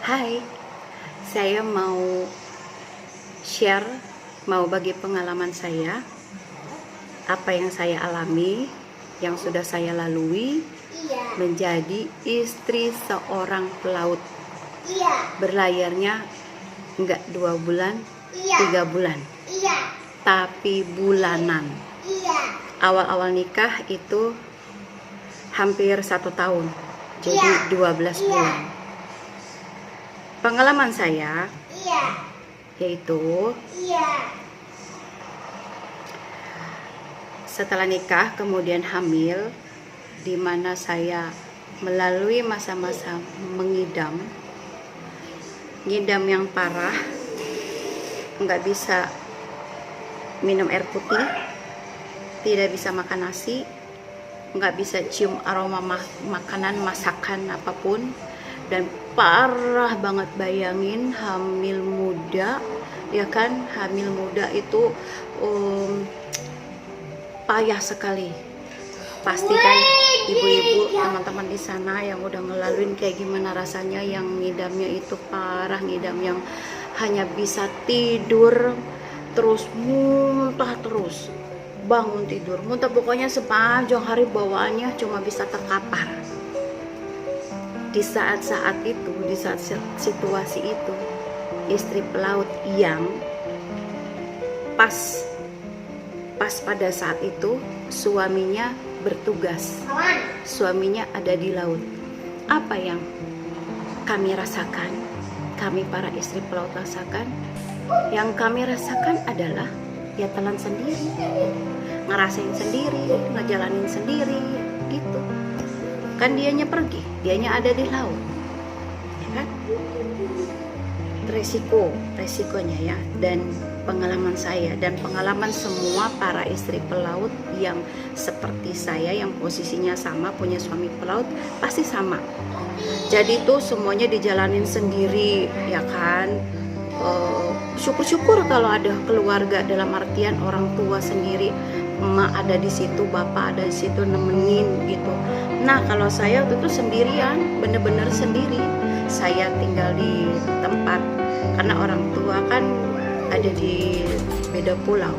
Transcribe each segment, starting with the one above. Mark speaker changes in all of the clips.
Speaker 1: Hai, saya mau share, mau bagi pengalaman saya, apa yang saya alami, yang sudah saya lalui, menjadi istri seorang pelaut. Berlayarnya enggak 2 bulan, 3 bulan, tapi bulanan. Awal-awal nikah itu hampir 1 tahun, jadi 12 bulan. Pengalaman saya yaitu setelah nikah kemudian hamil, di mana saya melalui masa-masa ngidam yang parah, nggak bisa minum air putih, tidak bisa makan nasi, nggak bisa cium aroma makanan, masakan apapun, dan parah banget. Bayangin hamil muda, ya kan, hamil muda itu payah sekali. Pastikan ibu-ibu, teman-teman di sana yang udah ngelaluin kayak gimana rasanya, yang ngidamnya itu parah, ngidam yang hanya bisa tidur terus, muntah terus, bangun tidur, muntah, pokoknya sepanjang hari bawaannya cuma bisa terkapar. Di saat-saat itu, di saat situasi itu, istri pelaut yang pas pada saat itu suaminya bertugas, suaminya ada di laut. Apa yang kami rasakan, kami para istri pelaut rasakan? Yang kami rasakan adalah ya telan sendiri, ngerasain sendiri, ngejalanin sendiri gitu. Kan dianya pergi, dianya ada di laut, ya kan? Resikonya ya, dan pengalaman saya dan pengalaman semua para istri pelaut yang seperti saya, yang posisinya sama, punya suami pelaut, pasti sama. Jadi tuh semuanya dijalanin sendiri, ya kan? Syukur-syukur kalau ada keluarga, dalam artian orang tua sendiri, emak ada di situ, bapak ada di situ nemenin gitu. Nah, kalau saya waktu itu sendirian, bener-bener sendiri. Saya tinggal di tempat, karena orang tua kan ada di beda pulau.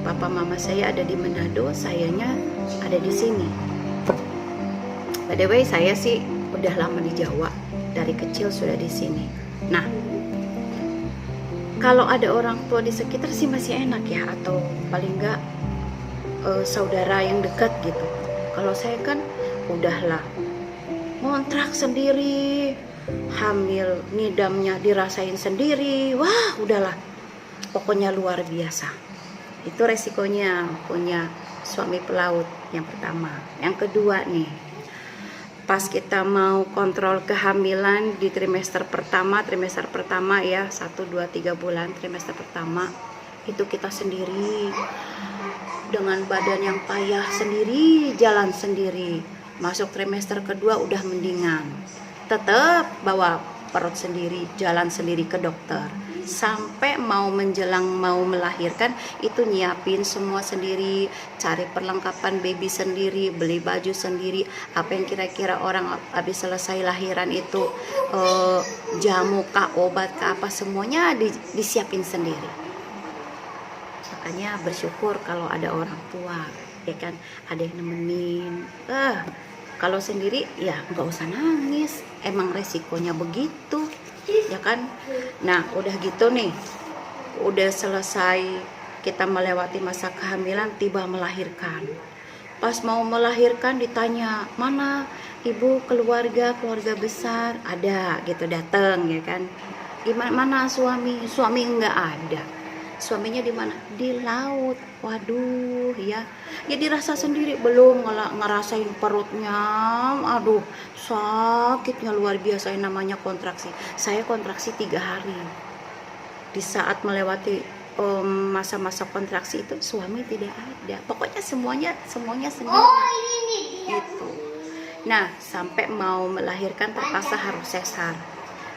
Speaker 1: Papa mama saya ada di Manado, sayanya ada di sini. By the way, saya sih udah lama di Jawa, dari kecil sudah di sini. Nah, kalau ada orang tua di sekitar sih masih enak ya, atau paling enggak saudara yang dekat gitu. Kalau saya kan udahlah ngontrak sendiri, hamil, ngidamnya dirasain sendiri, wah udahlah, pokoknya luar biasa. Itu resikonya punya suami pelaut, yang pertama. Yang kedua nih, pas kita mau kontrol kehamilan di trimester pertama ya, 1, 2, 3 bulan, trimester pertama itu kita sendiri, dengan badan yang payah sendiri, jalan sendiri. Masuk trimester kedua udah mendingan, tetap bawa perut sendiri, jalan sendiri ke dokter. Sampai mau menjelang mau melahirkan itu nyiapin semua sendiri, cari perlengkapan baby sendiri, beli baju sendiri, apa yang kira-kira orang habis selesai lahiran itu, jamu kah, obat kah, apa semuanya disiapin sendiri. Makanya bersyukur kalau ada orang tua, ya kan, ada yang nemenin. Kalau sendiri ya nggak usah nangis, emang resikonya begitu, ya kan. Nah udah gitu nih, udah selesai kita melewati masa kehamilan, tiba melahirkan. Pas mau melahirkan ditanya, mana ibu, keluarga besar? Ada gitu, datang, ya kan. Gimana, mana suami nggak ada. Suaminya di mana? Di laut. Waduh, ya dirasa sendiri, belum ngerasain perutnya, aduh sakitnya luar biasa. Yang namanya kontraksi, saya kontraksi 3 hari. Di saat melewati masa-masa kontraksi itu suami tidak ada, pokoknya semuanya sendiri gitu. Nah, sampai mau melahirkan terpaksa harus sesar.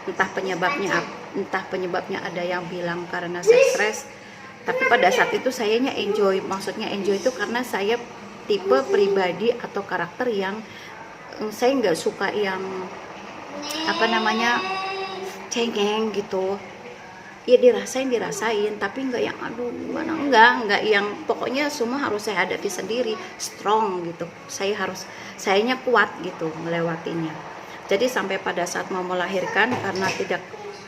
Speaker 1: Entah penyebabnya ada yang bilang karena stres, tapi pada saat itu sayanya enjoy. Maksudnya enjoy itu karena saya tipe pribadi atau karakter yang saya nggak suka yang cengeng gitu. Ya dirasain, tapi nggak yang aduh gimana, nggak yang pokoknya semua harus saya hadapi sendiri, strong gitu. Sayanya kuat gitu melewatinya. Jadi sampai pada saat mau melahirkan, karena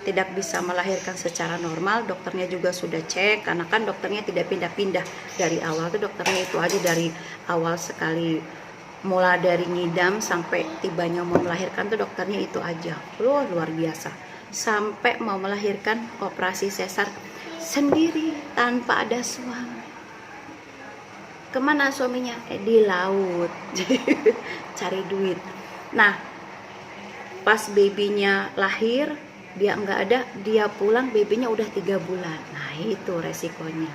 Speaker 1: tidak bisa melahirkan secara normal, dokternya juga sudah cek, karena kan dokternya tidak pindah-pindah dari awal tuh, dokternya itu aja dari awal sekali, mulai dari ngidam sampai tibanya mau melahirkan tuh dokternya itu aja. Luar biasa. Sampai mau melahirkan operasi sesar sendiri tanpa ada suami. Kemana suaminya? Di laut. Cari duit. Nah, pas babynya lahir, dia nggak ada, dia pulang, babynya udah 3 bulan. Nah, itu resikonya.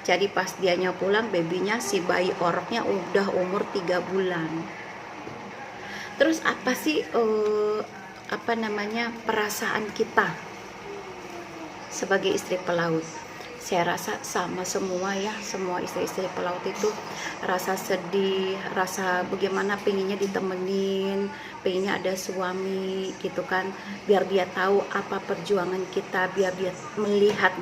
Speaker 1: Jadi pas dianya pulang, babynya, si bayi oroknya udah umur 3 bulan. Terus apa sih perasaan kita sebagai istri pelaut? Saya rasa sama semua ya, semua istri-istri pelaut itu rasa sedih, rasa bagaimana pengennya ditemenin, pengennya ada suami gitu kan, biar dia tahu apa perjuangan kita, biar dia melihat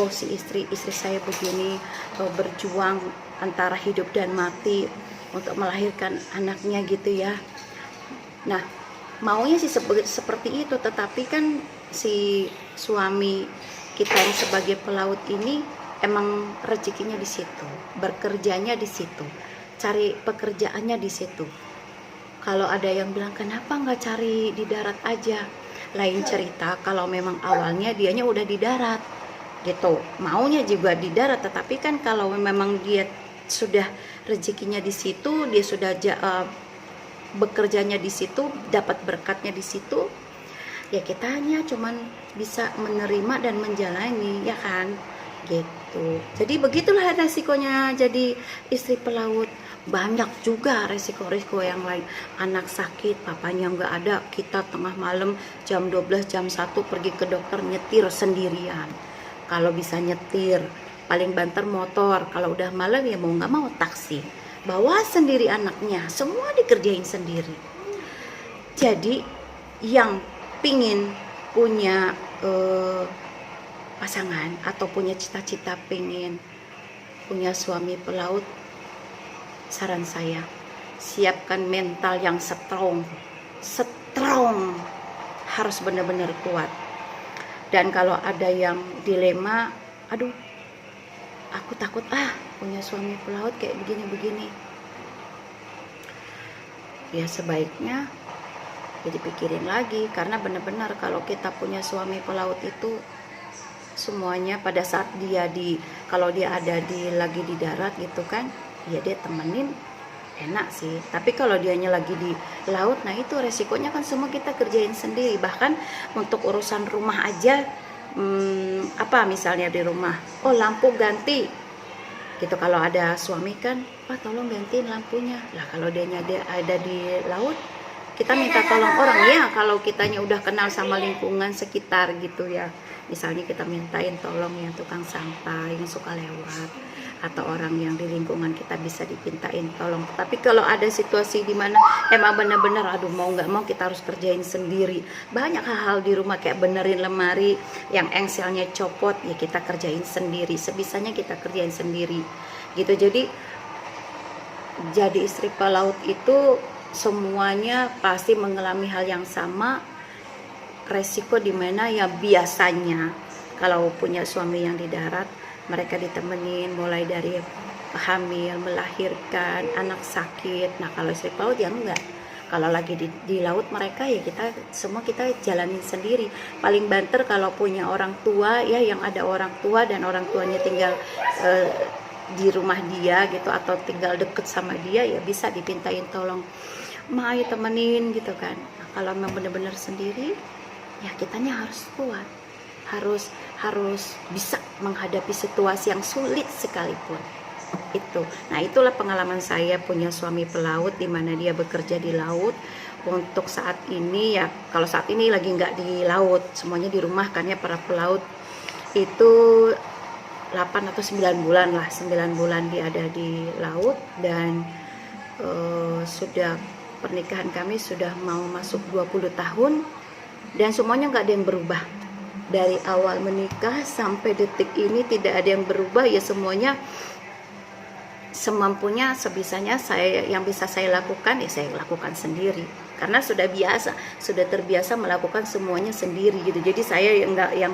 Speaker 1: oh si istri saya begini, berjuang antara hidup dan mati untuk melahirkan anaknya gitu ya. Nah, maunya sih seperti itu, tetapi kan si suami kita yang sebagai pelaut ini emang rezekinya di situ, bekerjanya di situ, cari pekerjaannya di situ. Kalau ada yang bilang kenapa nggak cari di darat aja, lain cerita kalau memang awalnya dianya udah di darat gitu, maunya juga di darat, tetapi kan kalau memang dia sudah rezekinya di situ, dia sudah bekerjanya di situ, dapat berkatnya di situ, ya kita hanya cuman bisa menerima dan menjalani, ya kan, gitu. Jadi begitulah resikonya jadi istri pelaut. Banyak juga resiko-resiko yang lain, anak sakit, papanya nggak ada, kita tengah malam jam 12, jam 1 pergi ke dokter, nyetir sendirian. Kalau bisa nyetir, paling banter motor, kalau udah malam ya mau nggak mau taksi, bawa sendiri anaknya, semua dikerjain sendiri. Jadi yang pingin punya pasangan atau punya cita-cita pengen punya suami pelaut, saran saya siapkan mental yang strong, harus benar-benar kuat. Dan kalau ada yang dilema, aduh aku takut punya suami pelaut kayak begini-begini, ya sebaiknya jadi pikirin lagi, karena benar-benar kalau kita punya suami pelaut itu semuanya pada saat kalau dia ada lagi di darat gitu kan, ya dia temenin enak sih. Tapi kalau dianya lagi di laut, nah itu resikonya kan semua kita kerjain sendiri. Bahkan untuk urusan rumah aja, misalnya di rumah, lampu ganti gitu, kalau ada suami kan, Pak tolong gantiin lampunya. Lah kalau dianya ada di laut, kita minta tolong orang ya, kalau kitanya udah kenal sama lingkungan sekitar gitu ya, misalnya kita mintain tolong yang tukang sampah yang suka lewat, atau orang yang di lingkungan kita bisa dipintain tolong. Tapi kalau ada situasi di mana emang benar-benar mau nggak mau kita harus kerjain sendiri, banyak hal-hal di rumah kayak benerin lemari yang engselnya copot, ya kita kerjain sendiri, sebisanya kita kerjain sendiri gitu. Jadi istri pelaut itu semuanya pasti mengalami hal yang sama, resiko dimana ya biasanya kalau punya suami yang di darat, mereka ditemenin mulai dari hamil, melahirkan, anak sakit. Nah kalau istri pelaut ya enggak, kalau lagi di laut mereka ya kita jalanin sendiri. Paling banter kalau punya orang tua ya, yang ada orang tua dan orang tuanya tinggal di rumah dia gitu, atau tinggal deket sama dia, ya bisa dipintain tolong, ayo temenin gitu kan. Nah, kalau memang benar-benar sendiri, ya kitanya harus kuat, harus bisa menghadapi situasi yang sulit sekalipun itu. Nah itulah pengalaman saya punya suami pelaut, di mana dia bekerja di laut. Untuk saat ini ya, kalau saat ini lagi nggak di laut, semuanya di rumah kan ya, para pelaut itu 8 atau 9 bulan lah, 9 bulan dia ada di laut. Dan sudah pernikahan kami sudah mau masuk 20 tahun. dan semuanya nggak ada yang berubah. Dari awal menikah sampai detik ini tidak ada yang berubah, ya semuanya semampunya, sebisanya saya, yang bisa saya lakukan ya saya lakukan sendiri, karena sudah terbiasa melakukan semuanya sendiri gitu. Jadi saya yang nggak yang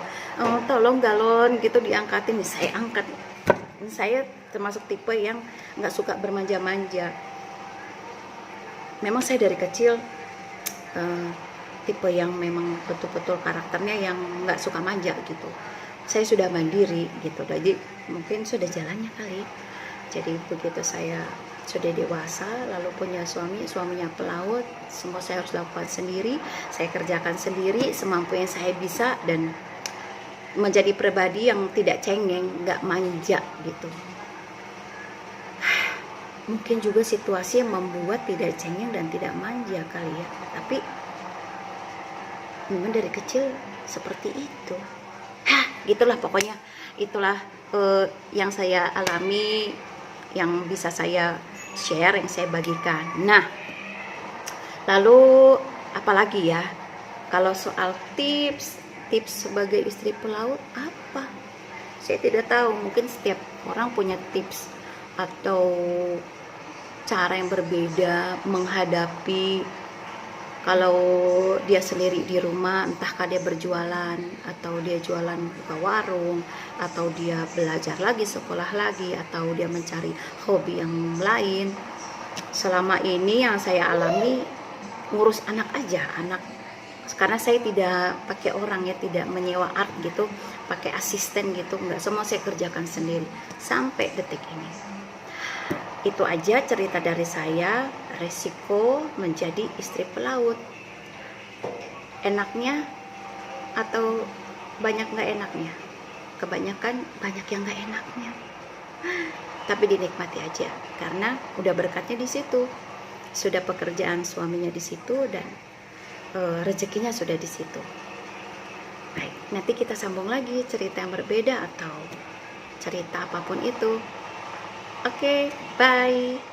Speaker 1: tolong galon gitu diangkatin, saya angkat. Saya termasuk tipe yang nggak suka bermanja-manja. Memang saya dari kecil tipe yang memang betul-betul karakternya yang nggak suka manja gitu. Saya sudah mandiri gitu, jadi mungkin sudah jalannya kali. Jadi begitu saya sudah dewasa, lalu punya suaminya pelaut, semua saya harus lakukan sendiri, saya kerjakan sendiri semampu yang saya bisa, dan menjadi pribadi yang tidak cengeng, nggak manja gitu. Mungkin juga situasi yang membuat tidak cengeng dan tidak manja kali ya, tapi memang dari kecil seperti itu. Gitulah pokoknya, itulah yang saya alami, yang bisa saya share, yang saya bagikan. Nah, lalu apalagi ya, kalau soal tips sebagai istri pelaut apa, saya tidak tahu. Mungkin setiap orang punya tips atau cara yang berbeda menghadapi kalau dia sendiri di rumah, entahkah dia berjualan atau dia jualan buka warung, atau dia belajar lagi, sekolah lagi, atau dia mencari hobi yang lain. Selama ini yang saya alami ngurus anak aja, karena saya tidak pakai orang ya, tidak menyewa art gitu, pakai asisten gitu, enggak, semua saya kerjakan sendiri sampai detik ini. Itu aja cerita dari saya, resiko menjadi istri pelaut. Enaknya atau banyak nggak enaknya? Kebanyakan banyak yang nggak enaknya. Tapi dinikmati aja, karena udah berkatnya di situ. Sudah pekerjaan suaminya di situ, dan rezekinya sudah di situ. Baik, nanti kita sambung lagi cerita yang berbeda atau cerita apapun itu. Oke, bye.